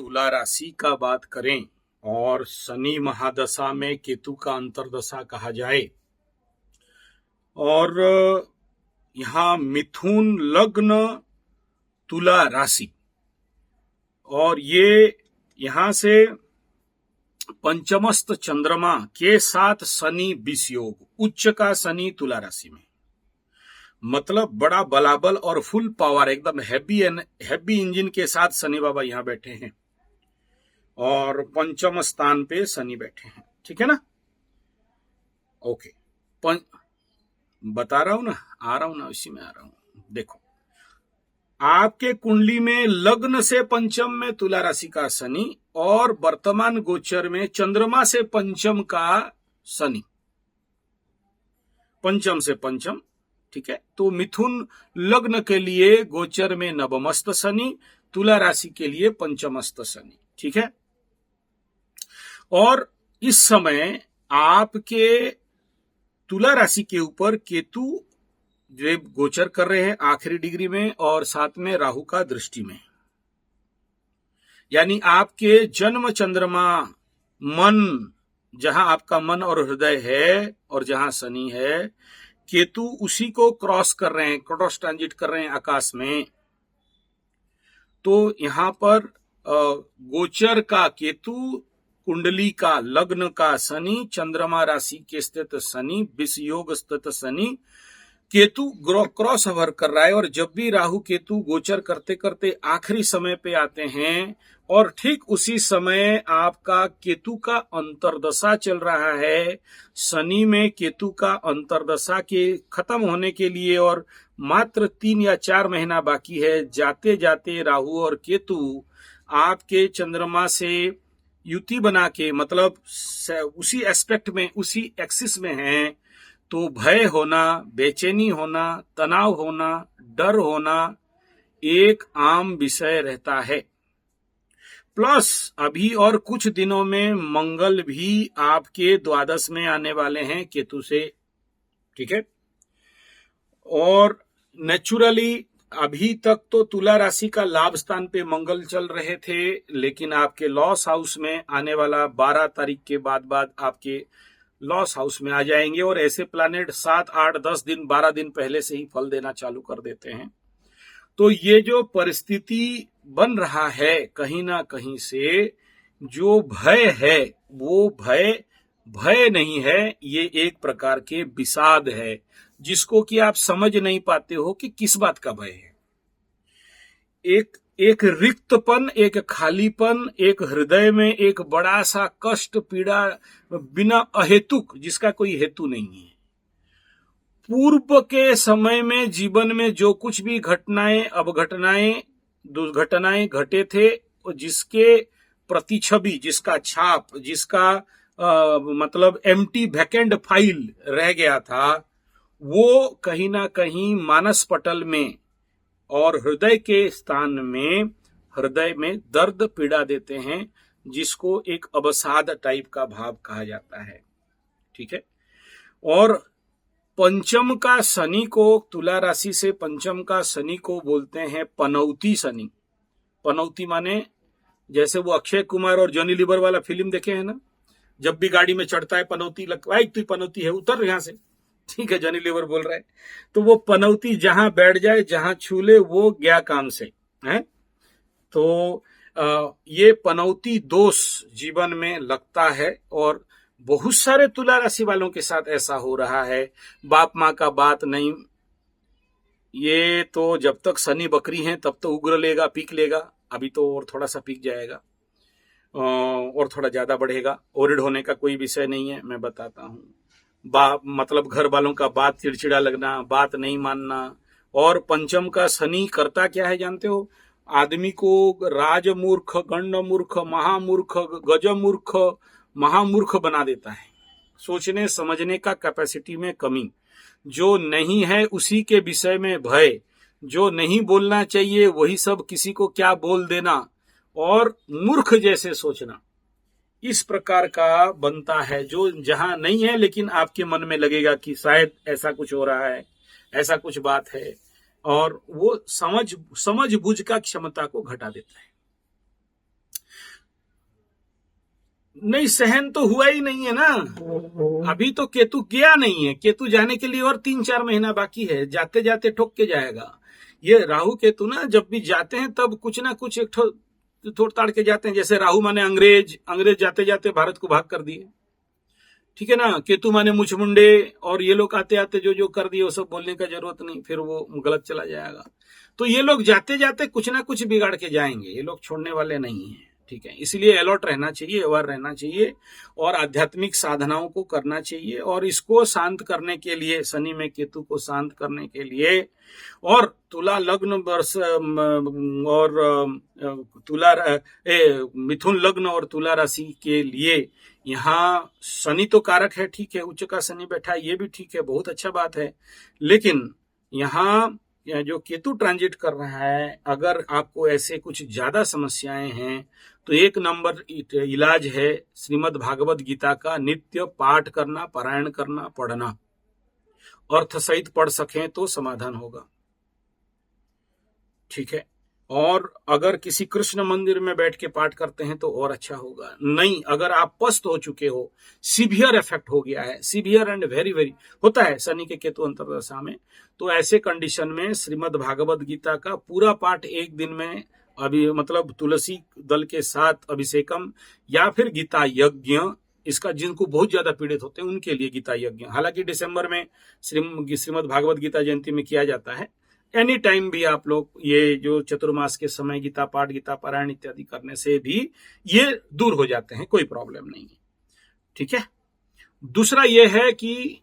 तुला राशि का बात करें और शनि महादशा में केतु का अंतर्दशा कहा जाए और यहाँ मिथुन लग्न तुला राशि और ये यहाँ से पंचमस्त चंद्रमा के साथ शनि विष योग, उच्च का शनि तुला राशि में, मतलब बड़ा बलाबल और फुल पावर, एकदम हैवी इंजन के साथ शनि बाबा यहां बैठे हैं और पंचम स्थान पे शनि बैठे हैं। ठीक है ना? ओके, बता रहा हूं ना, आ रहा हूं ना, इसी में आ रहा हूं। देखो, आपके कुंडली में लग्न से पंचम में तुला राशि का शनि और वर्तमान गोचर में चंद्रमा से पंचम का शनि, पंचम से पंचम। ठीक है, तो मिथुन लग्न के लिए गोचर में नवमस्त शनि, तुला राशि के लिए पंचमस्त शनि। ठीक है, और इस समय आपके तुला राशि के ऊपर केतु जो गोचर कर रहे हैं आखिरी डिग्री में और साथ में राहु का दृष्टि में, यानी आपके जन्म चंद्रमा मन, जहां आपका मन और हृदय है और जहां शनि है, केतु उसी को क्रॉस कर रहे हैं, क्रॉस ट्रांजिट कर रहे हैं आकाश में। तो यहां पर गोचर का केतु, कुंडली का लग्न का शनि, चंद्रमा राशि के स्थित शनि, विष योग स्थित शनि, केतु क्रॉस ओवर कर रहा है। और जब भी राहु केतु गोचर करते करते आखिरी समय पे आते हैं और ठीक उसी समय आपका केतु का अंतर्दशा चल रहा है, शनि में केतु का अंतर्दशा के खत्म होने के लिए और मात्र 3 या 4 महीना बाकी है। जाते जाते राहु और केतु आपके चंद्रमा से युति बना के, मतलब उसी एस्पेक्ट में, उसी एक्सिस में हैं, तो भय होना, बेचैनी होना, तनाव होना, डर होना एक आम विषय रहता है। प्लस अभी और कुछ दिनों में मंगल भी आपके द्वादश में आने वाले हैं केतु से। ठीक है, और नेचुरली अभी तक तो तुला राशि का लाभ स्थान पे मंगल चल रहे थे, लेकिन आपके लॉस हाउस में आने वाला 12 तारीख के बाद आपके लॉस हाउस में आ जाएंगे और ऐसे प्लैनेट 7, 8, 10 दिन, 12 दिन पहले से ही फल देना चालू कर देते हैं। तो ये जो परिस्थिति बन रहा है, कहीं ना कहीं से जो भय है वो भय नहीं है, ये एक प्रकार के विषाद है, जिसको कि आप समझ नहीं पाते हो कि किस बात का भय है। एक रिक्तपन, एक खालीपन, एक हृदय में एक बड़ा सा कष्ट, पीड़ा, बिना अहेतुक, जिसका कोई हेतु नहीं है। पूर्व के समय में जीवन में जो कुछ भी घटनाएं, अवघटनाएं, दुर्घटनाएं घटे थे, जिसके प्रतिछवि, जिसका छाप, जिसका मतलब एम्प्टी वैकेंट फाइल रह गया था, वो कहीं ना कहीं मानस पटल में और हृदय के स्थान में, हृदय में दर्द पीड़ा देते हैं, जिसको एक अवसाद टाइप का भाव कहा जाता है। ठीक है, और पंचम का शनि को, तुला राशि से पंचम का शनि को बोलते हैं पनौती शनि। पनौती माने जैसे वो अक्षय कुमार और जॉनी लीवर वाला फिल्म देखे हैं ना, जब भी गाड़ी में चढ़ता है पनौती लगवाई, तो पनौती है, उतर यहां से। ठीक है, जॉनी लीवर बोल रहा है, तो वो पनौती जहां बैठ जाए, जहां छू ले, वो गया काम से है। तो ये पनौती दोष जीवन में लगता है और बहुत सारे तुला राशि वालों के साथ ऐसा हो रहा है। बाप माँ का बात नहीं, ये तो जब तक शनि बकरी हैं तब तो उग्र लेगा, पीक लेगा, अभी तो और थोड़ा सा पीक जाएगा और थोड़ा ज्यादा बढ़ेगा। ओरिड होने का कोई विषय नहीं है, मैं बताता हूँ। मतलब घर वालों का बात चिड़चिड़ा लगना, बात नहीं मानना। और पंचम का शनि करता क्या है जानते हो? आदमी को राजमूर्ख, गंडमूर्ख, महामूर्ख, गजमूर्ख, महामूर्ख बना देता है। सोचने समझने का कैपेसिटी में कमी, जो नहीं है उसी के विषय में भय, जो नहीं बोलना चाहिए वही सब किसी को क्या बोल देना, और मूर्ख जैसे सोचना, इस प्रकार का बनता है, जो जहां नहीं है लेकिन आपके मन में लगेगा कि शायद ऐसा कुछ हो रहा है, ऐसा कुछ बात है, और वो समझ बुझ का क्षमता को घटा देता है। नहीं, सहन तो हुआ ही नहीं है ना। अभी तो केतु गया नहीं है, केतु जाने के लिए और 3-4 महीना बाकी है, जाते जाते ठोक के जाएगा। ये राहु केतु ना जब भी जाते हैं तब कुछ ना कुछ एक तोड़ ताड़ के जाते हैं। जैसे राहु माने अंग्रेज जाते जाते भारत को भाग कर दिए, ठीक है ना। केतु माने मुछमुंडे, और ये लोग आते आते जो जो कर दिए वो सब बोलने का जरूरत नहीं, फिर वो गलत चला जाएगा। तो ये लोग जाते जाते कुछ ना कुछ बिगाड़ के जाएंगे, ये लोग छोड़ने वाले नहीं है, ठीक है। इसलिए अलर्ट रहना चाहिए, अवेयर रहना चाहिए, और आध्यात्मिक साधनाओं को करना चाहिए। और इसको शांत करने के लिए, शनि में केतु को शांत करने के लिए, और तुला लग्न वर्ष और मिथुन लग्न और तुला राशि के लिए यहाँ शनि तो कारक है, ठीक है, उच्च का शनि बैठा है, ये भी ठीक है, बहुत अच्छा बात है। लेकिन यहाँ जो केतु ट्रांजिट कर रहा है, अगर आपको ऐसे कुछ ज्यादा समस्याएं हैं तो एक नंबर इलाज है श्रीमद् भागवत गीता का नित्य पाठ करना, पारायण करना, पढ़ना। अर्थ सहित पढ़ सकें तो समाधान होगा, ठीक है। और अगर किसी कृष्ण मंदिर में बैठ के पाठ करते हैं तो और अच्छा होगा। नहीं, अगर आप पस्त हो चुके हो, सीवियर इफेक्ट हो गया है, सीवियर एंड वेरी वेरी होता है शनि के केतु अंतर्दशा में, तो ऐसे कंडीशन में श्रीमद् भागवत गीता का पूरा पाठ एक दिन में, अभी मतलब तुलसी दल के साथ अभिषेकम, या फिर गीता यज्ञ, इसका जिनको बहुत ज्यादा पीड़ित होते हैं उनके लिए गीता यज्ञ, हालांकि दिसंबर में श्रीमद् भागवत गीता जयंती में किया जाता है। एनी टाइम भी आप लोग ये जो चतुर्मास के समय गीता पाठ, गीता पारायण इत्यादि करने से भी ये दूर हो जाते हैं, कोई प्रॉब्लम नहीं है, ठीक है। दूसरा ये है कि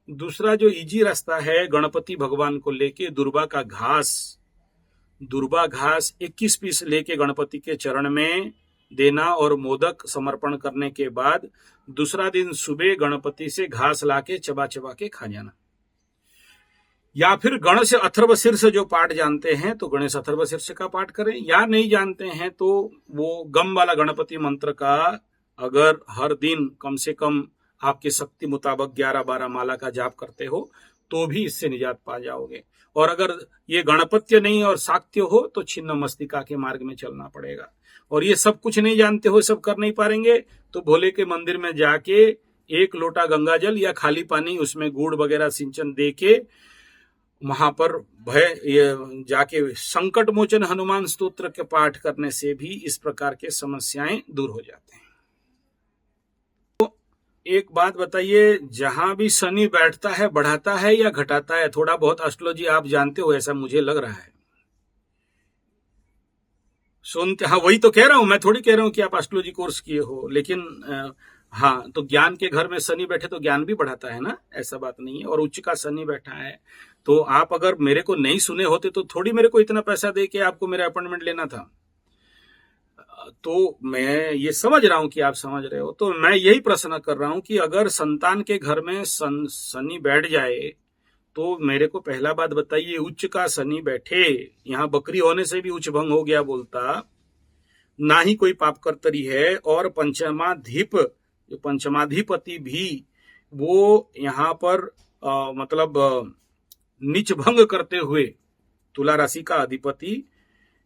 दूसरा जो इजी रास्ता है गणपति भगवान को लेके, दुर्वा घास 21 पीस लेके गणपति के चरण में देना, और मोदक समर्पण करने के बाद दूसरा दिन सुबह गणपति से घास लाके चबा चबा के खा जाना। या फिर गणेश अथर्व शीर्ष जो पाठ जानते हैं तो गणेश अथर्व शीर्ष का पाठ करें, या नहीं जानते हैं तो वो गम वाला गणपति मंत्र का अगर हर दिन कम से कम आपकी शक्ति मुताबिक 11-12 माला का जाप करते हो तो भी इससे निजात पा जाओगे। और अगर ये गणपत्य नहीं और शाक्त्य हो तो छिन्न मस्तिका के मार्ग में चलना पड़ेगा। और ये सब कुछ नहीं जानते हो, सब कर नहीं पाएंगे, तो भोले के मंदिर में जाके 1 लोटा गंगा जल या खाली पानी, उसमें गुड़ वगैरह सिंचन दे के वहां पर ये जाके संकट मोचन हनुमान स्तोत्र के पाठ करने से भी इस प्रकार के समस्याएं दूर हो जाते हैं। तो एक बात बताइए, जहां भी शनि बैठता है बढ़ाता है या घटाता है? थोड़ा बहुत एस्ट्रोलॉजी आप जानते हो ऐसा मुझे लग रहा है, सुनते। हाँ, वही तो कह रहा हूं, मैं थोड़ी कह रहा हूं कि आप एस्ट्रोलॉजी कोर्स किए हो, लेकिन हाँ, तो ज्ञान के घर में शनि बैठे तो ज्ञान भी बढ़ाता है ना, ऐसा बात नहीं है। और उच्च का शनि बैठा है तो आप अगर मेरे को नहीं सुने होते तो थोड़ी मेरे को इतना पैसा दे के आपको मेरा अपॉइंटमेंट लेना था। तो मैं ये समझ रहा हूं कि आप समझ रहे हो, तो मैं यही प्रश्न कर रहा हूं कि अगर संतान के घर में शनि बैठ जाए तो मेरे को पहला बात बताइए, उच्च का शनि बैठे, यहाँ बकरी होने से भी उच्च भंग हो गया बोलता, ना ही कोई पाप कर्तरी है, और पंचमाधिपति भी वो यहाँ पर मतलब नीच भंग करते हुए, तुला राशि का अधिपति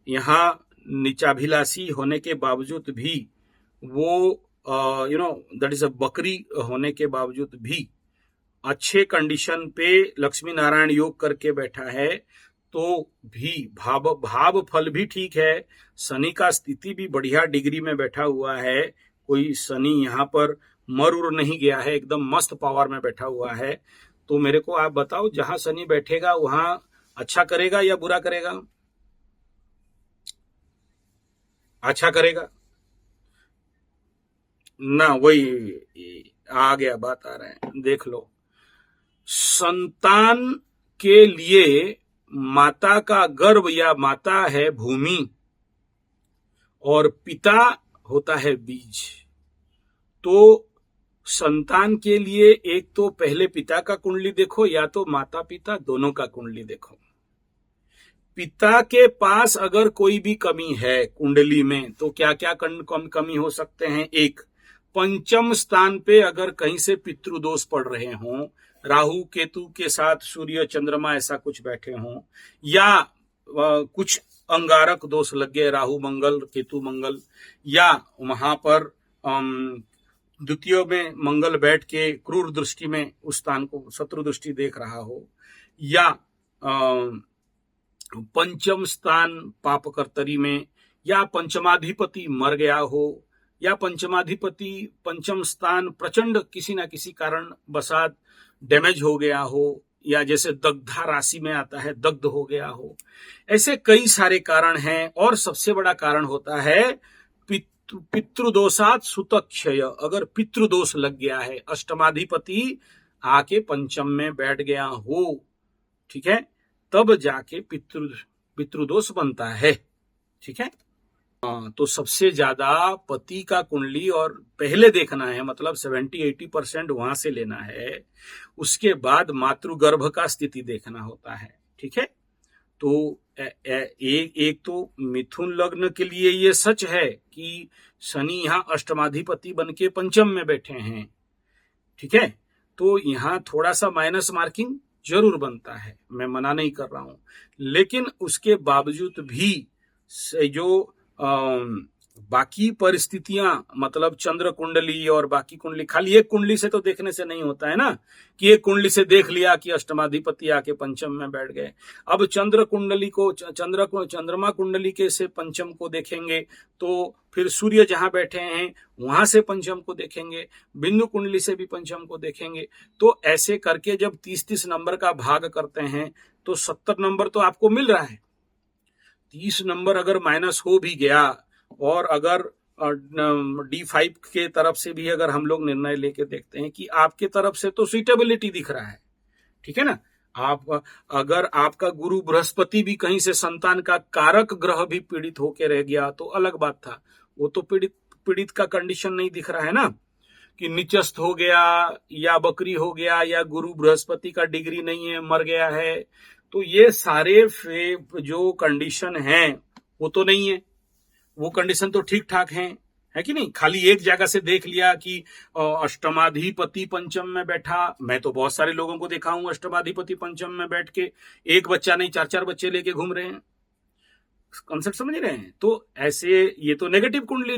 यहाँ नीचाभिलाषी होने के बावजूद भी वो दैट इज अ बकरी होने के बावजूद भी अच्छे कंडीशन पे लक्ष्मी नारायण योग करके बैठा है, तो भी भाव फल भी ठीक है। शनि का स्थिति भी बढ़िया डिग्री में बैठा हुआ है, कोई शनि यहाँ पर मर उर नहीं गया है, एकदम मस्त पावर में बैठा हुआ है। तो मेरे को आप बताओ, जहां शनि बैठेगा वहां अच्छा करेगा या बुरा करेगा? अच्छा करेगा ना, वही आ गया, बात आ रहा है, देख लो। संतान के लिए माता का गर्भ या माता है भूमि और पिता होता है बीज। तो संतान के लिए एक तो पहले पिता का कुंडली देखो, या तो माता पिता दोनों का कुंडली देखो। पिता के पास अगर कोई भी कमी है कुंडली में तो क्या क्या कमी हो सकते हैं? एक, पंचम स्थान पे अगर कहीं से पितृदोष पड़ रहे हों, राहु केतु के साथ सूर्य चंद्रमा ऐसा कुछ बैठे हों, या कुछ अंगारक दोष लग गए, राहु मंगल केतु मंगल, या वहां पर द्वितीय में मंगल बैठ के क्रूर दृष्टि में उस स्थान को शत्रु दृष्टि देख रहा हो, या पंचम स्थान पाप कर्तरी में, या पंचमाधिपति मर गया हो, या पंचमाधिपति पंचम स्थान प्रचंड किसी ना किसी कारण बसात डैमेज हो गया हो, या जैसे दग्धा राशि में आता है दग्ध हो गया हो। ऐसे कई सारे कारण हैं, और सबसे बड़ा कारण होता है पितृदोषात सुतक्षय। अगर पितृदोष लग गया है, अष्टमाधिपति आके पंचम में बैठ गया हो, ठीक है, तब जाके पितृदोष बनता है, ठीक है। तो सबसे ज्यादा पति का कुंडली और पहले देखना है, मतलब 70-80% वहां से लेना है, उसके बाद मातृगर्भ का स्थिति देखना होता है, ठीक है। तो एक तो मिथुन लग्न के लिए ये सच है कि शनि यहाँ अष्टमाधिपति बन के पंचम में बैठे हैं, ठीक है। तो यहाँ थोड़ा सा माइनस मार्किंग जरूर बनता है, मैं मना नहीं कर रहा हूं, लेकिन उसके बावजूद भी जो बाकी परिस्थितियां, मतलब चंद्र कुंडली और बाकी कुंडली, खाली एक कुंडली से तो देखने से नहीं होता है ना, कि एक कुंडली से देख लिया कि अष्टमाधिपति आके पंचम में बैठ गए। अब चंद्र कुंडली को चंद्रमा कुंडली के से पंचम को देखेंगे, तो फिर सूर्य जहां बैठे हैं वहां से पंचम को देखेंगे, बिंदु कुंडली से भी पंचम को देखेंगे। तो ऐसे करके जब 30-30 नंबर का भाग करते हैं तो 70 नंबर तो आपको मिल रहा है। 30 नंबर अगर माइनस हो भी गया, और अगर D5 के तरफ से भी अगर हम लोग निर्णय लेके देखते हैं कि आपके तरफ से तो सुइटेबिलिटी दिख रहा है, ठीक है ना। आप अगर आपका गुरु बृहस्पति भी कहीं से संतान का कारक ग्रह भी पीड़ित होके रह गया तो अलग बात था, वो तो पीड़ित का कंडीशन नहीं दिख रहा है ना, कि निचस्त हो गया या बकरी हो गया या गुरु बृहस्पति का डिग्री नहीं है, मर गया है। तो ये सारे जो कंडीशन है वो तो नहीं है, वो कंडीशन तो ठीक ठाक है कि नहीं। खाली एक जगह से देख लिया कि अष्टमाधिपति पंचम में बैठा, मैं तो बहुत सारे लोगों को देखा हूं अष्टमाधिपति पंचम में बैठ के एक बच्चा नहीं 4-4 बच्चे लेके घूम रहे हैं, कॉन्सेप्ट समझ रहे हैं। तो ऐसे ये तो नेगेटिव कुंडली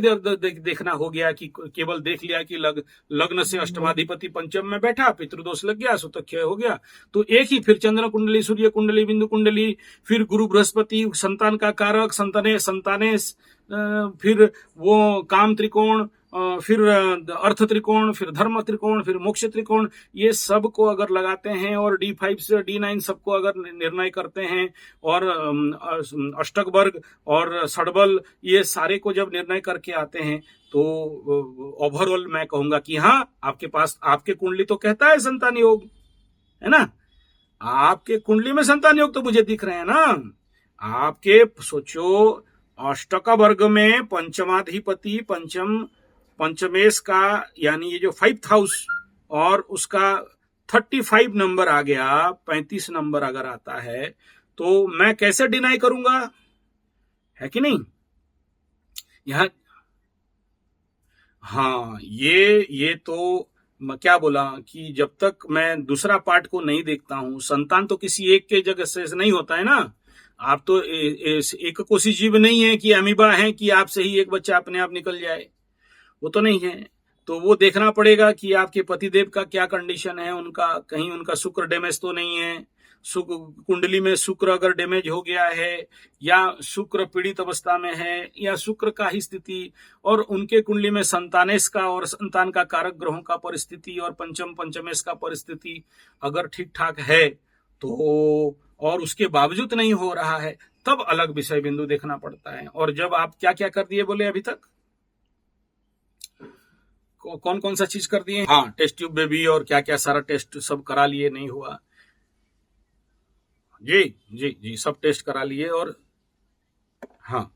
देखना हो गया, कि केवल देख लिया कि लग्न से अष्टमाधिपति पंचम में बैठा, पितृदोष लग गया, सुतक्षय हो गया। तो एक ही फिर चंद्र कुंडली, सूर्य कुंडली, बिंदु कुंडली, फिर गुरु बृहस्पति संतान का कारक, संताने, फिर वो काम त्रिकोण, फिर अर्थ त्रिकोण, फिर धर्म त्रिकोण, फिर मोक्ष त्रिकोण, ये सब को अगर लगाते हैं और D5 से D9 सबको अगर निर्णय करते हैं, और अष्टक वर्ग और षडबल, ये सारे को जब निर्णय करके आते हैं, तो ओवरऑल मैं कहूंगा कि हाँ, आपके पास, आपके कुंडली तो कहता है संतान योग, है ना, आपके कुंडली में संतान योग तो मुझे दिख रहे हैं ना। आपके सोचो, अष्टक वर्ग में पंचमाधिपति पंचमेश का, यानी ये जो 5th हाउस, और उसका 35 नंबर आ गया, 35 नंबर अगर आता है, तो मैं कैसे डिनाई करूंगा, है कि नहीं। यहां हाँ, ये तो मैं क्या बोला कि जब तक मैं दूसरा पार्ट को नहीं देखता हूं, संतान तो किसी एक के जगह से नहीं होता है ना। आप तो एक कोशी जीव नहीं है कि अमीबा है कि आपसे ही एक बच्चा अपने आप निकल जाए, वो तो नहीं है। तो वो देखना पड़ेगा कि आपके पतिदेव का क्या कंडीशन है, उनका कहीं उनका शुक्र डैमेज तो नहीं है, कुंडली में शुक्र अगर डैमेज हो गया है, या शुक्र पीड़ित अवस्था में है, या शुक्र का ही स्थिति, और उनके कुंडली में संतानेश का और संतान का कारक ग्रहों का परिस्थिति और पंचमेश का परिस्थिति अगर ठीक ठाक है, तो और उसके बावजूद नहीं हो रहा है, तब अलग विषय बिंदु देखना पड़ता है। और जब आप क्या क्या कर दिए बोले अभी तक, कौन कौन सा चीज कर दिए, हाँ, टेस्ट ट्यूब बेबी और क्या क्या सारा टेस्ट सब करा लिए, नहीं हुआ, जी जी जी, सब टेस्ट करा लिए, और हाँ,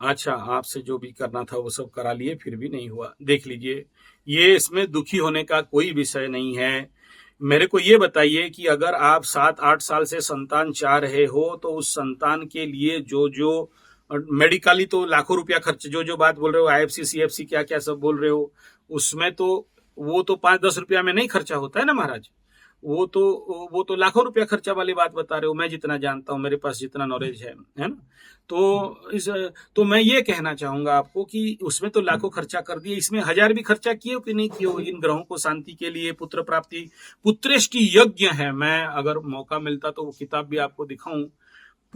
अच्छा, आपसे जो भी करना था वो सब करा लिए, फिर भी नहीं हुआ, देख लीजिए। ये इसमें दुखी होने का कोई विषय नहीं है। मेरे को ये बताइए कि अगर आप 7-8 साल से संतान चाह रहे हो, तो उस संतान के लिए जो मेडिकली तो लाखों रुपया खर्च, जो बात बोल रहे हो, IFC CFC क्या क्या सब बोल रहे हो, उसमें तो वो तो 5-10 रुपया में नहीं खर्चा होता है ना महाराज। वो तो लाखों रुपया खर्चा वाली बात बता रहे हो, मैं जितना जानता हूं, मेरे पास जितना नॉलेज है ना। तो मैं ये कहना चाहूंगा आपको कि उसमें तो लाखों खर्चा कर दिए, इसमें 1000 भी खर्चा किए हो कि नहीं किए हो इन ग्रहों को शांति के लिए, पुत्र प्राप्ति, पुत्रेष्टि यज्ञ है। मैं अगर मौका मिलता तो वो किताब भी आपको दिखाऊं।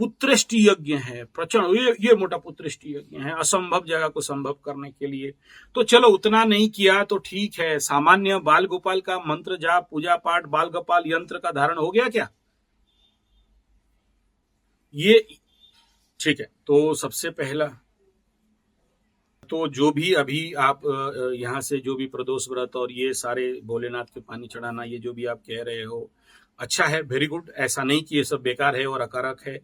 पुत्रेष्टि यज्ञ है प्रचंड, ये मोटा पुत्रेष्टि यज्ञ है, असंभव जगह को संभव करने के लिए। तो चलो उतना नहीं किया तो ठीक है, सामान्य बाल गोपाल का मंत्र जाप, पूजा पाठ, बाल गोपाल यंत्र का धारण हो गया क्या? ये ठीक है। तो सबसे पहला तो जो भी अभी आप यहाँ से जो भी प्रदोष व्रत और ये सारे भोलेनाथ के पानी चढ़ाना, ये जो भी आप कह रहे हो, अच्छा है, वेरी गुड। ऐसा नहीं कि ये सब बेकार है और अकारक है,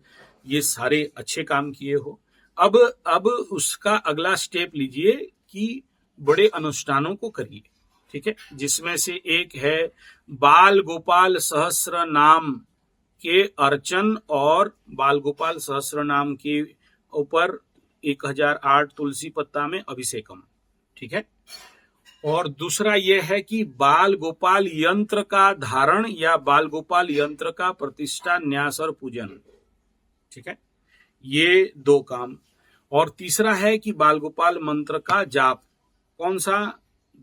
ये सारे अच्छे काम किए हो। अब उसका अगला स्टेप लीजिए कि बड़े अनुष्ठानों को करिए, ठीक है, जिसमें से एक है बाल गोपाल सहस्र नाम के अर्चन और बाल गोपाल सहस्र नाम के ऊपर 1008 तुलसी पत्ता में अभिषेकम, ठीक है। और दूसरा यह है कि बाल गोपाल यंत्र का धारण या बाल गोपाल यंत्र का प्रतिष्ठा, न्यास और पूजन, ठीक है, ये 2 काम। और तीसरा है कि बाल गोपाल मंत्र का जाप, कौन सा?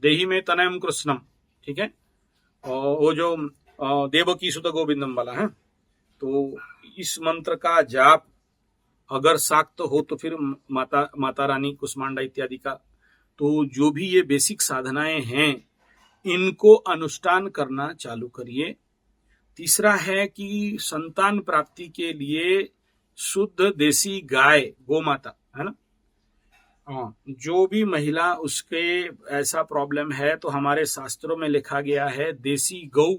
देही में तनयम कृष्णम, ठीक है, और वो जो देवकी सुत गोविंदम वाला है, तो इस मंत्र का जाप अगर शाक्त हो तो फिर माता रानी कुष्मांडा इत्यादि का, तो जो भी ये बेसिक साधनाएं हैं इनको अनुष्ठान करना चालू करिए। तीसरा है कि संतान प्राप्ति के लिए शुद्ध देसी गाय, गौ माता है ना, जो भी महिला उसके ऐसा प्रॉब्लम है तो हमारे शास्त्रों में लिखा गया है देसी गौ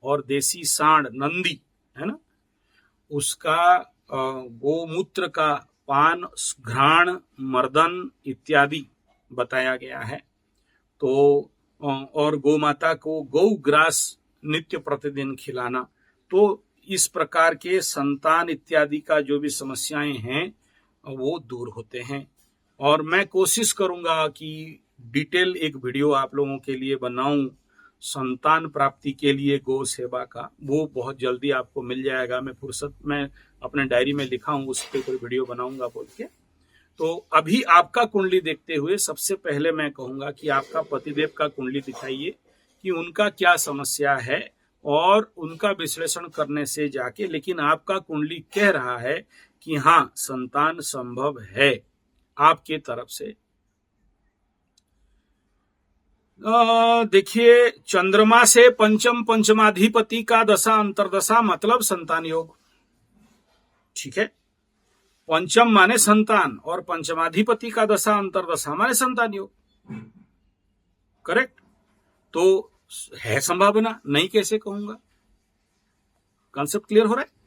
और देसी सांड नंदी है ना, उसका गोमूत्र का पान, घ्राण, मर्दन इत्यादि बताया गया है। तो और गौ माता को गौ ग्रास नित्य प्रतिदिन खिलाना। तो इस प्रकार के संतान इत्यादि का जो भी समस्याएं हैं वो दूर होते हैं। और मैं कोशिश करूंगा कि डिटेल एक वीडियो आप लोगों के लिए बनाऊं संतान प्राप्ति के लिए गौ सेवा का, वो बहुत जल्दी आपको मिल जाएगा। मैं फुर्सत में अपने डायरी में लिखा हूं, उस पर कोई वीडियो बनाऊंगा बोल के। तो अभी आपका कुंडली देखते हुए सबसे पहले मैं कहूंगा कि आपका पतिदेव का कुंडली दिखाइए कि उनका क्या समस्या है, और उनका विश्लेषण करने से जाके, लेकिन आपका कुंडली कह रहा है कि हाँ संतान संभव है आपके तरफ से। देखिए, चंद्रमा से पंचमाधिपति का दशा अंतरदशा मतलब संतान योग, ठीक है। पंचम माने संतान और पंचमाधिपति का दशा अंतरदशा माने संतान योग, करेक्ट। तो है संभावना, नहीं कैसे कहूंगा। कॉन्सेप्ट क्लियर हो रहा है?